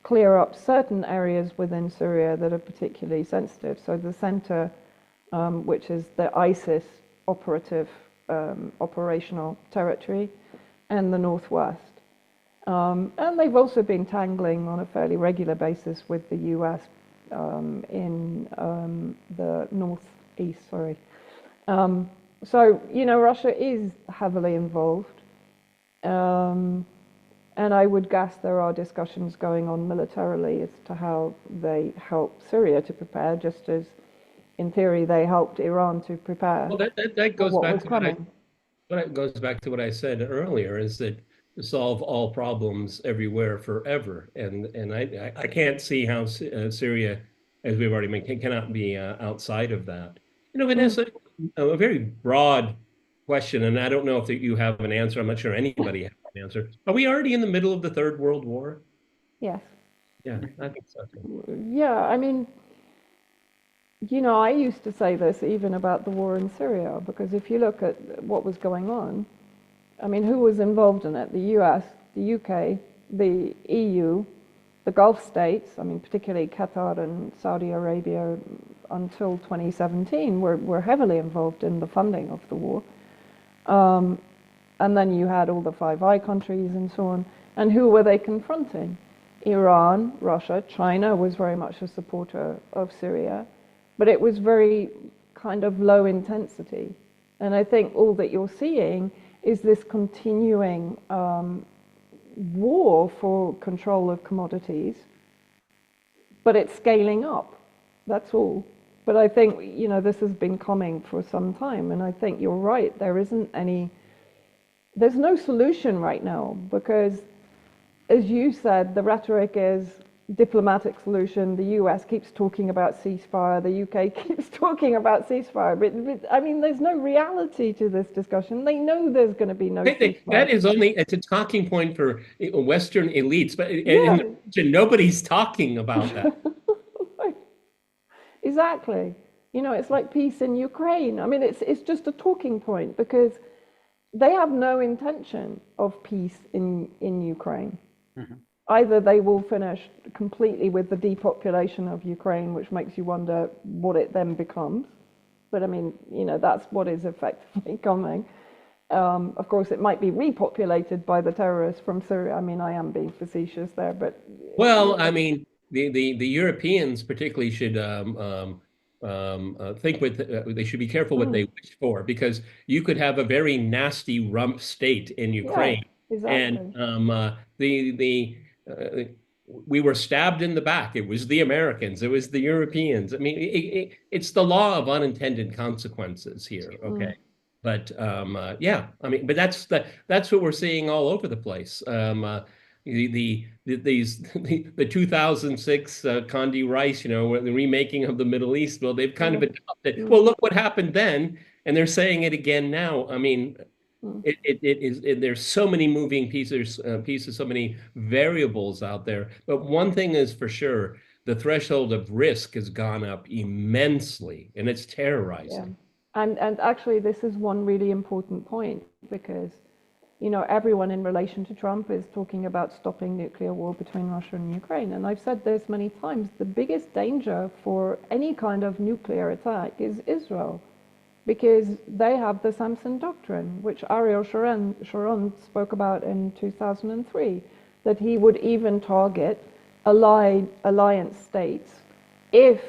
clear up certain areas within Syria that are particularly sensitive. So the center, which is the ISIS operational territory, and the northwest. And they've also been tangling on a fairly regular basis with the US in the northeast, So, Russia is heavily involved. And I would guess there are discussions going on militarily as to how they help Syria to prepare, just as, in theory, they helped Iran to prepare. Well, that goes back to what I said earlier, is that to solve all problems everywhere forever. And I can't see how Syria, as we've already mentioned, cannot be outside of that. Vanessa, a very broad question, and I don't know if you have an answer. I'm not sure anybody has an answer. Are we already in the middle of the Third World War? Yes. Yeah, I think so too. Yeah, I mean, I used to say this even about the war in Syria, because if you look at what was going on, I mean, who was involved in it? The US, the UK, the EU, the Gulf states, I mean, particularly Qatar and Saudi Arabia, until 2017, were heavily involved in the funding of the war. And then you had all the Five Eyes countries and so on. And who were they confronting? Iran, Russia, China was very much a supporter of Syria, but it was very kind of low intensity. And I think all that you're seeing is this continuing war for control of commodities, but it's scaling up. That's all. But I think, this has been coming for some time, and I think you're right. There's no solution right now, because, as you said, the rhetoric is diplomatic solution. The US keeps talking about ceasefire. The UK keeps talking about ceasefire. But I mean, there's no reality to this discussion. They know there's going to be no ceasefire. That is it's a talking point for Western elites, but in the region, nobody's talking about that. Exactly. You know, it's like peace in Ukraine. I mean, it's just a talking point because they have no intention of peace in Ukraine. Mm-hmm. Either they will finish completely with the depopulation of Ukraine, which makes you wonder what it then becomes. But I mean, you know, that's what is effectively coming. Of course, it might be repopulated by the terrorists from Syria. I mean, I am being facetious there, but Well, I mean, the Europeans particularly should think with they should be careful what they wish for, because you could have a very nasty rump state in yeah, Ukraine, and exactly. the we were stabbed in the back. It was the Americans. It was the Europeans. I mean, it's the law of unintended consequences here. Okay. But yeah, I mean, but that's what we're seeing all over the place. The 2006 Condi Rice, you know, the remaking of the Middle East. Well, they've kind of adopted. Well, look what happened then, and they're saying it again now. I mean, there's so many moving pieces, so many variables out there. But one thing is for sure, the threshold of risk has gone up immensely, and it's Yeah. terrorizing. And actually, this is one really important point because, you know, everyone in relation to Trump is talking about stopping nuclear war between Russia and Ukraine. And I've said this many times, the biggest danger for any kind of nuclear attack is Israel, because they have the Samson Doctrine, which Ariel Sharon spoke about in 2003, that he would even target alliance states if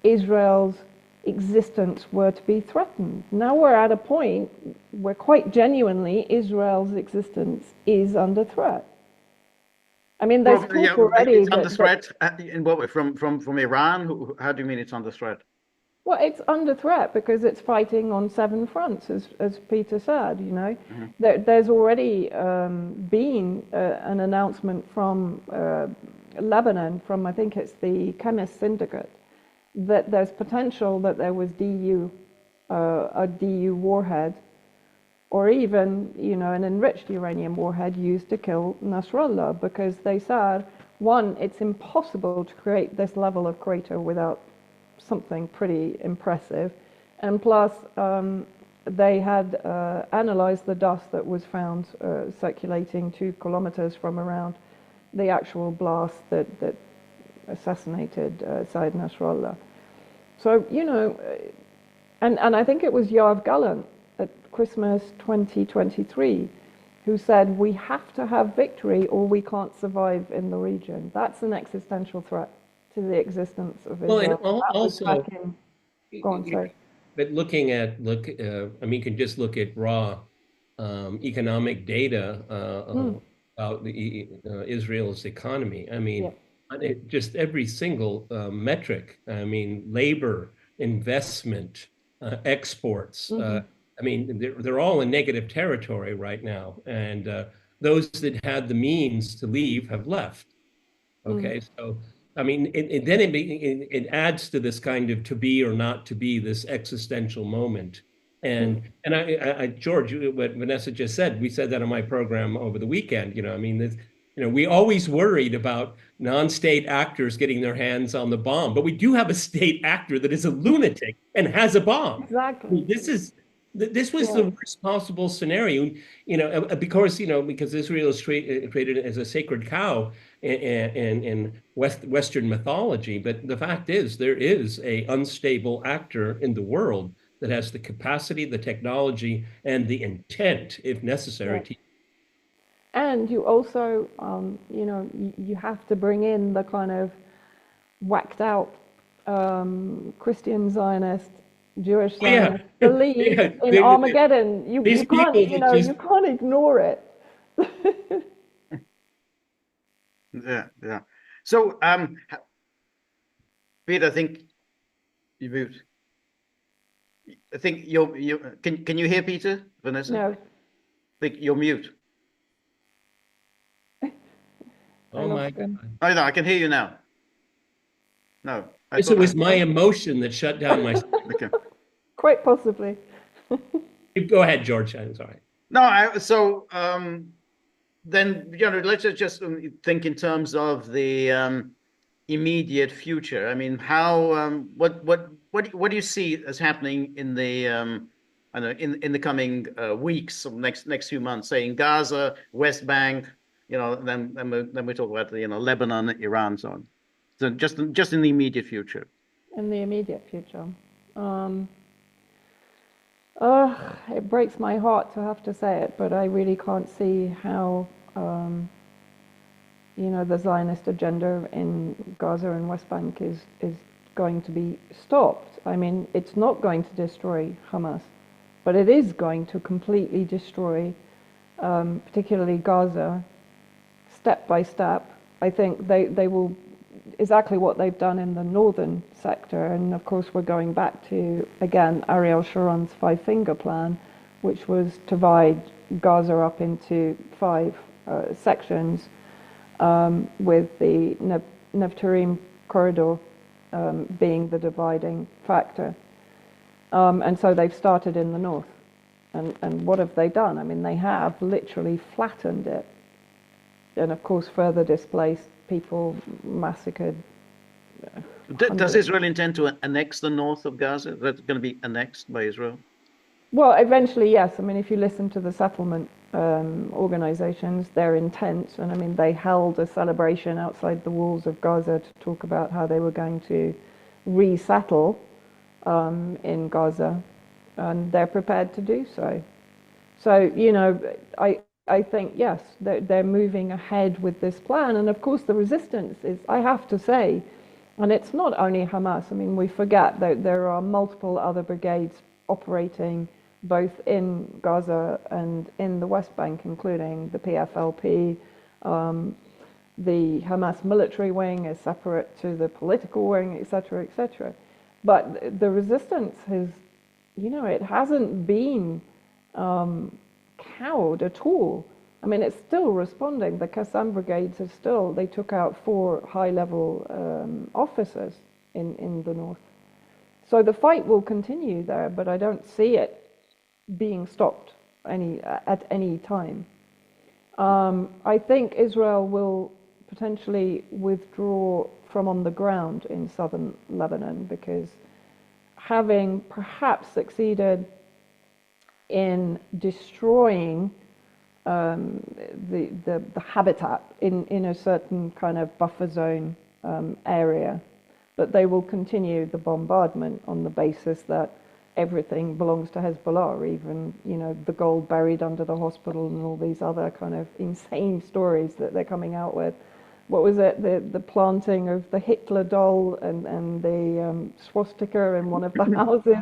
Israel's existence were to be threatened. Now we're at a point where quite genuinely Israel's existence is under threat. I mean, there's Well, talk yeah, already it's under that threat. In what way? From Iran? How do you mean it's under threat? well, it's under threat because it's fighting on 7 fronts, as Peter said. You know, there's already been an announcement from Lebanon, from I think it's the Chemist Syndicate, that there's potential that there was a DU warhead, or even, you know, an enriched uranium warhead used to kill Nasrallah, because they said, one, it's impossible to create this level of crater without something pretty impressive, and plus they had analyzed the dust that was found circulating 2 kilometers from around the actual blast that assassinated Said Nasrallah. So, you know, and I think it was Yoav Gallant at Christmas 2023 who said, we have to have victory or we can't survive in the region. That's an existential threat to the existence of Israel. Well, and also, Go on, sorry. but I mean, you can just look at raw economic data about Israel's economy. I mean, just every single metric. I mean, labor, investment, exports. I mean, they're all in negative territory right now, and those that had the means to leave have left. Okay, so I mean, it adds to this kind of to be or not to be, this existential moment. And George, what Vanessa just said, we said that on my program over the weekend. You know, I mean, you know, we always worried about non-state actors getting their hands on the bomb, but we do have a state actor that is a lunatic and has a bomb. Exactly. I mean, this was the worst possible scenario, you know, because Israel is treated as a sacred cow in Western mythology. But the fact is, there is a unstable actor in the world that has the capacity, the technology, and the intent, if necessary, to. And you also, you know, you have to bring in the kind of whacked out Christian Zionist, Jewish Zionist belief in Armageddon. You can't, you know, you can't ignore it. Yeah. So, Peter, I think you moved. I think you can you hear Peter, Vanessa? No. I think you're mute. Oh my God. Oh, no, I can hear you now. No. It was my emotion that shut down my. Okay. Quite possibly. Go ahead, George. I'm sorry. No, so then, you know, let's just think in terms of the immediate future? I mean, how what do you see as happening in the I don't know, in the coming weeks, or next few months, say in Gaza, West Bank, then we talk about Lebanon, Iran, so on. So just in the immediate future. In the immediate future. Um, it breaks my heart to have to say it, but I really can't see how, the Zionist agenda in Gaza and West Bank is going to be stopped. I mean, it's not going to destroy Hamas, but it is going to completely destroy, particularly Gaza, step by step. I think they will exactly what they've done in the northern sector. And of course, we're going back to, again, Ariel Sharon's five-finger plan, which was to divide Gaza up into five sections, with the Neftharim corridor being the dividing factor. And so they've started in the north. And what have they done? I mean, they have literally flattened it. And of course, further displaced people, massacred. Does Israel intend to annex the north of Gaza? Is that going to be annexed by Israel? Well, eventually, yes. I mean, if you listen to the settlement organizations, their intent, and I mean, they held a celebration outside the walls of Gaza to talk about how they were going to resettle in Gaza, and they're prepared to do so. So, I think, yes, they're moving ahead with this plan. And of course, the resistance is, I have to say, and it's not only Hamas. I mean, we forget that there are multiple other brigades operating both in Gaza and in the West Bank, including the PFLP. The Hamas military wing is separate to the political wing, etc., etc. But the resistance has, it hasn't been cowed at all. I mean, it's still responding. The Qassam brigades are still, they took out 4 high-level officers in the north. So the fight will continue there, but I don't see it being stopped at any time. I think Israel will potentially withdraw from on the ground in southern Lebanon, because having perhaps succeeded in destroying the habitat in a certain kind of buffer zone area, that they will continue the bombardment on the basis that everything belongs to Hezbollah, even, the gold buried under the hospital and all these other kind of insane stories that they're coming out with. What was it? The planting of the Hitler doll and the swastika in one of the houses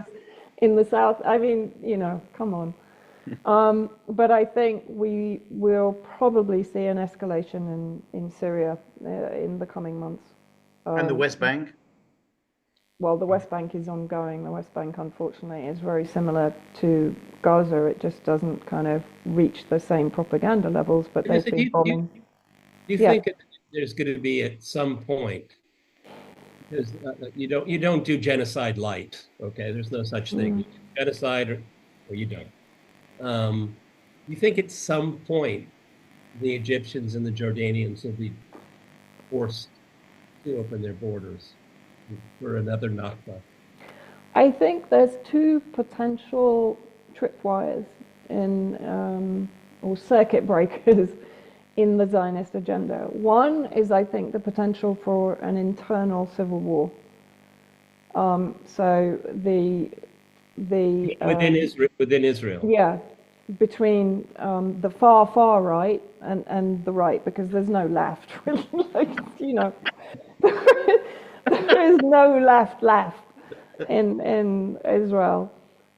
in the south. I mean, come on. But I think we will probably see an escalation in Syria in the coming months. And the West Bank? Well, the West Bank is ongoing. The West Bank, unfortunately, is very similar to Gaza. It just doesn't kind of reach the same propaganda levels, but they've been bombing. Do you think there's going to be at some point, because you don't do genocide light, okay? There's no such thing. You do genocide or you don't. You think at some point the Egyptians and the Jordanians will be forced to open their borders for another Nakba? I think there's 2 potential tripwires or circuit breakers in the Zionist agenda. One is, I think, the potential for an internal civil war. So within Israel. Yeah, between the far right and the right, because there's no left. There is no left in Israel.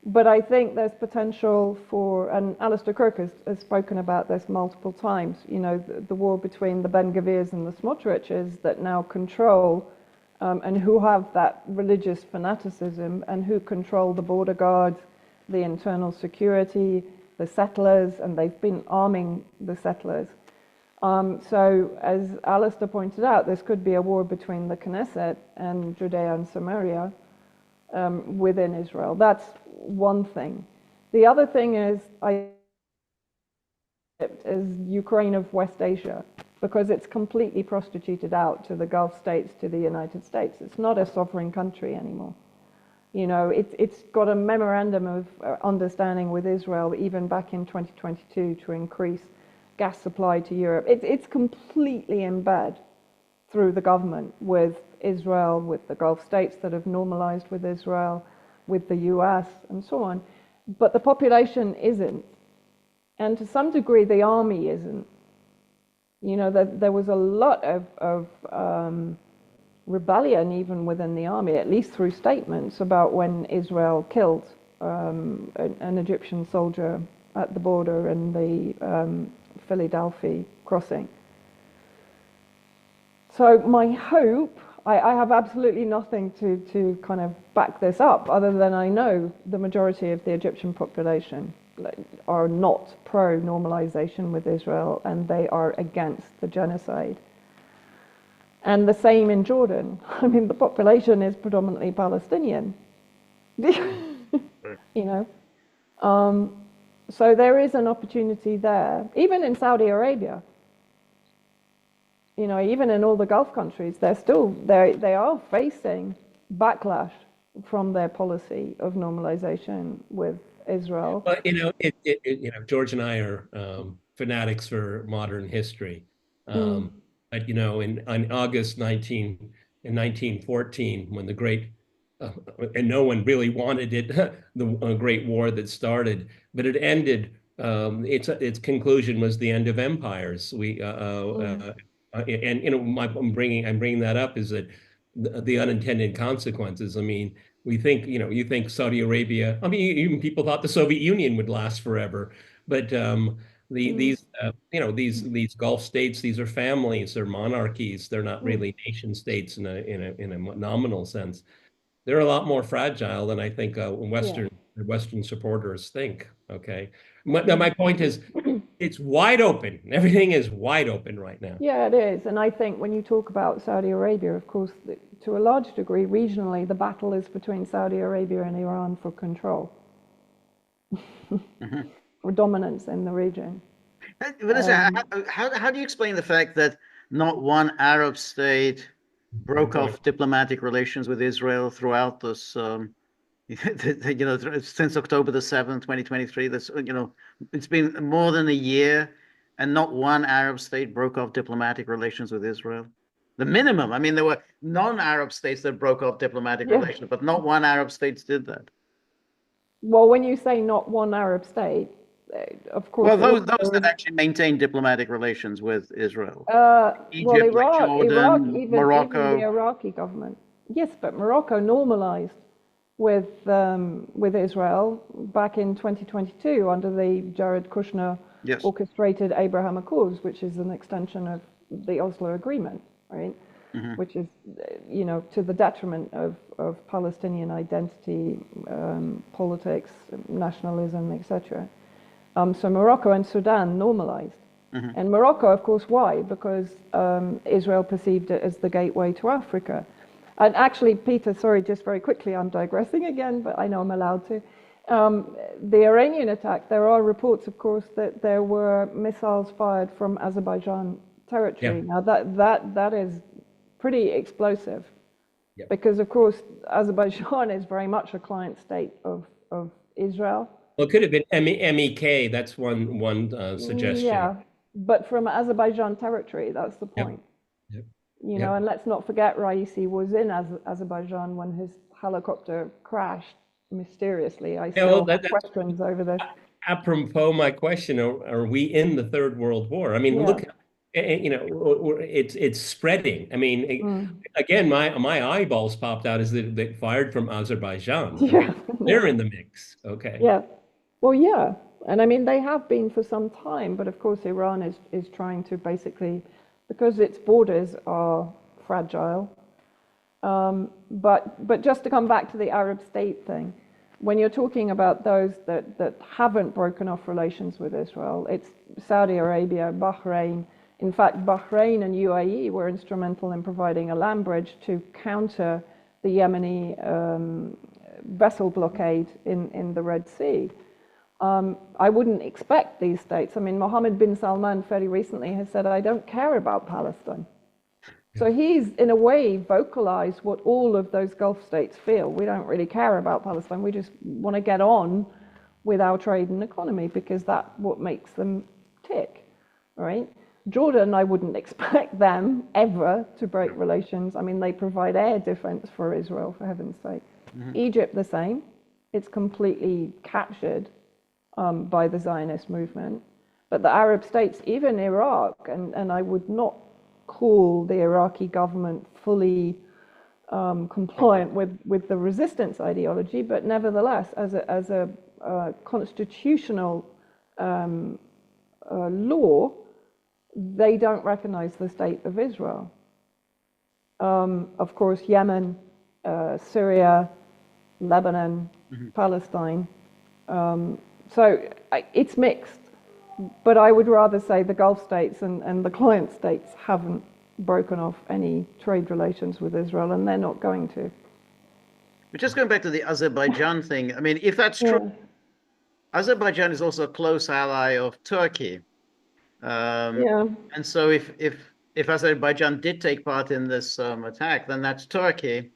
But I think there's potential for, and Alistair Kirk has spoken about this multiple times, the war between the Ben-Gvirs and the Smotriches that now control, and who have that religious fanaticism, and who control the border guards, the internal security, the settlers, and they've been arming the settlers. So, as Alistair pointed out, this could be a war between the Knesset and Judea and Samaria within Israel. That's one thing. The other thing is Ukraine of West Asia. because it's completely prostituted out to the Gulf states, to the United States. It's not a sovereign country anymore. You know, it's got a memorandum of understanding with Israel even back in 2022 to increase gas supply to Europe. It's completely in bed through the government with Israel, with the Gulf states that have normalized with Israel, with the US and so on. But the population isn't. And to some degree, the army isn't. You know, there was a lot of rebellion even within the army, at least through statements about when Israel killed an Egyptian soldier at the border in the Philadelphia crossing. So my hope, I have absolutely nothing to kind of back this up, other than I know the majority of the Egyptian population are not pro-normalization with Israel, and they are against the genocide. And the same in Jordan. I mean, the population is predominantly Palestinian. You know? So there is an opportunity there. Even in Saudi Arabia, you know, even in all the Gulf countries, they are facing backlash from their policy of normalization with Israel. But you know, you know, George and I are fanatics for modern history. But you know, in August 1914, when the great and no one really wanted it, the Great War that started, but it ended. Its conclusion was the end of empires. And you know, I'm bringing that up is that the unintended consequences. I mean, we think, you know, you think Saudi Arabia. I mean, even people thought the Soviet Union would last forever, but these you know, these Gulf states, these are families, they're monarchies. They're not really nation states in a nominal sense. They're a lot more fragile than I think Western supporters think. Okay, my point is, it's wide open. Everything is wide open right now. Yeah, it is. And I think when you talk about Saudi Arabia, of course, to a large degree, regionally, the battle is between Saudi Arabia and Iran for control, for dominance in the region. Vanessa, how do you explain the fact that not one Arab state broke off diplomatic relations with Israel throughout this, you know, since October the 7th, 2023? This, you know, it's been more than a year, and not one Arab state broke off diplomatic relations with Israel. The minimum. I mean, there were non-Arab states that broke off diplomatic relations, but not one Arab state did that. Well, when you say not one Arab state, of course. Well, those that actually maintain diplomatic relations with Israel. Iraq, Egypt, Jordan, even Morocco. the Iraqi government. Yes, but Morocco normalized with Israel back in 2022 under the Jared Kushner orchestrated Abraham Accords, which is an extension of the Oslo Agreement, right? Which is, you know, to the detriment of Palestinian identity, politics, nationalism, etc. So Morocco and Sudan normalized. And Morocco, of course, why? Because Israel perceived it as the gateway to Africa. And actually, Peter, sorry, just very quickly, I'm digressing again, but I know I'm allowed to. The Iranian attack, there are reports, of course, that there were missiles fired from Azerbaijan territory. Now, that is pretty explosive, because, of course, Azerbaijan is very much a client state of Israel. Well, it could have been MEK. That's one suggestion. Yeah, but from Azerbaijan territory, that's the point. You know, and let's not forget Raisi was in Azerbaijan when his helicopter crashed mysteriously. I still have questions over this. Apropos my question, are we in the Third World War? I mean, look, you know, it's spreading. I mean, again, my eyeballs popped out as they fired from Azerbaijan. Okay? They're in the mix. Okay. Yeah. Well, yeah. And I mean, they have been for some time, but of course, Iran is trying to basically, because its borders are fragile. But just to come back to the Arab state thing, when you're talking about those that haven't broken off relations with Israel, it's Saudi Arabia, Bahrain. In fact, Bahrain and UAE were instrumental in providing a land bridge to counter the Yemeni vessel blockade in the Red Sea. I wouldn't expect these states. I mean, Mohammed bin Salman fairly recently has said, I don't care about Palestine. So he's, in a way, vocalized what all of those Gulf states feel. We don't really care about Palestine. We just want to get on with our trade and economy because that's what makes them tick, right? Jordan, I wouldn't expect them ever to break relations. I mean, they provide air defense for Israel, for heaven's sake. Egypt, the same. It's completely captured by the Zionist movement. But the Arab states, even Iraq, and I would not call the Iraqi government fully compliant with the resistance ideology, but nevertheless, as a constitutional law, they don't recognize the state of Israel. Of course, Yemen, Syria, Lebanon, Palestine. So it's mixed, but I would rather say the Gulf states and the client states haven't broken off any trade relations with Israel, and they're not going to. But just going back to the Azerbaijan thing, I mean, if that's true, Azerbaijan is also a close ally of Turkey. And so if Azerbaijan did take part in this attack, then that's Turkey.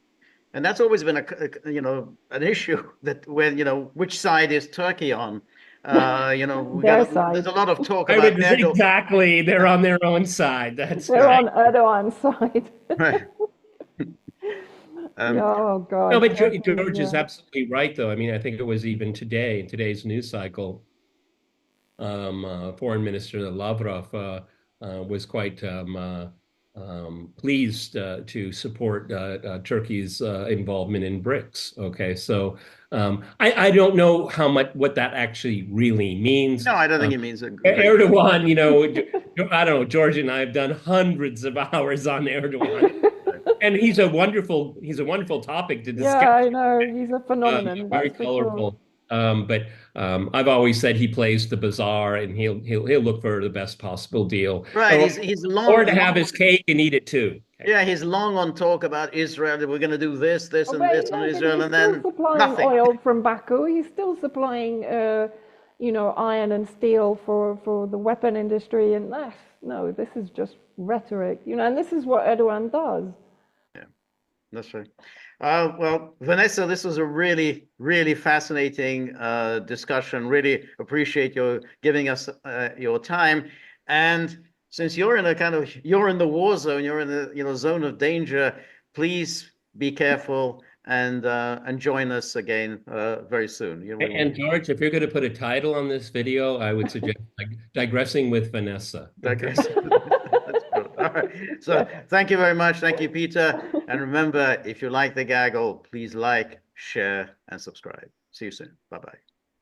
And that's always been an issue that when, which side is Turkey on? There's a lot of talk about Erdogan. Exactly. They're on their own side. They're on Erdogan's side. Right. Oh, God. No, but George is absolutely right, though. I mean, I think it was even today, in today's news cycle, Foreign Minister Lavrov was quite pleased to support Turkey's involvement in BRICS. Okay, so I don't know what that actually really means. No, I don't think it means it. Erdogan, I don't know. George and I have done hundreds of hours on Erdogan. And he's a wonderful topic to discuss. Yeah, I know. He's a phenomenon. Very colorful. But I've always said he plays the bazaar, and he'll look for the best possible deal. Right. He's long, or to have his cake and eat it too. Okay. Yeah, he's long on talk about Israel. That we're going to do this, and this on Israel, and then supplying nothing. Oil from Baku. He's still supplying, iron and steel for the weapon industry, and this is just rhetoric. And this is what Erdogan does. Yeah, that's right. Well, Vanessa, this was a really, really fascinating discussion. Really appreciate your giving us your time. And since you're in the war zone, you're in the zone of danger, please be careful and join us again very soon. And George, if you're going to put a title on this video, I would suggest Digressing with Vanessa. Digressing. All right. So thank you very much. Thank you, Peter. And remember, if you like the Gaggle, please like, share, and subscribe. See you soon. Bye-bye.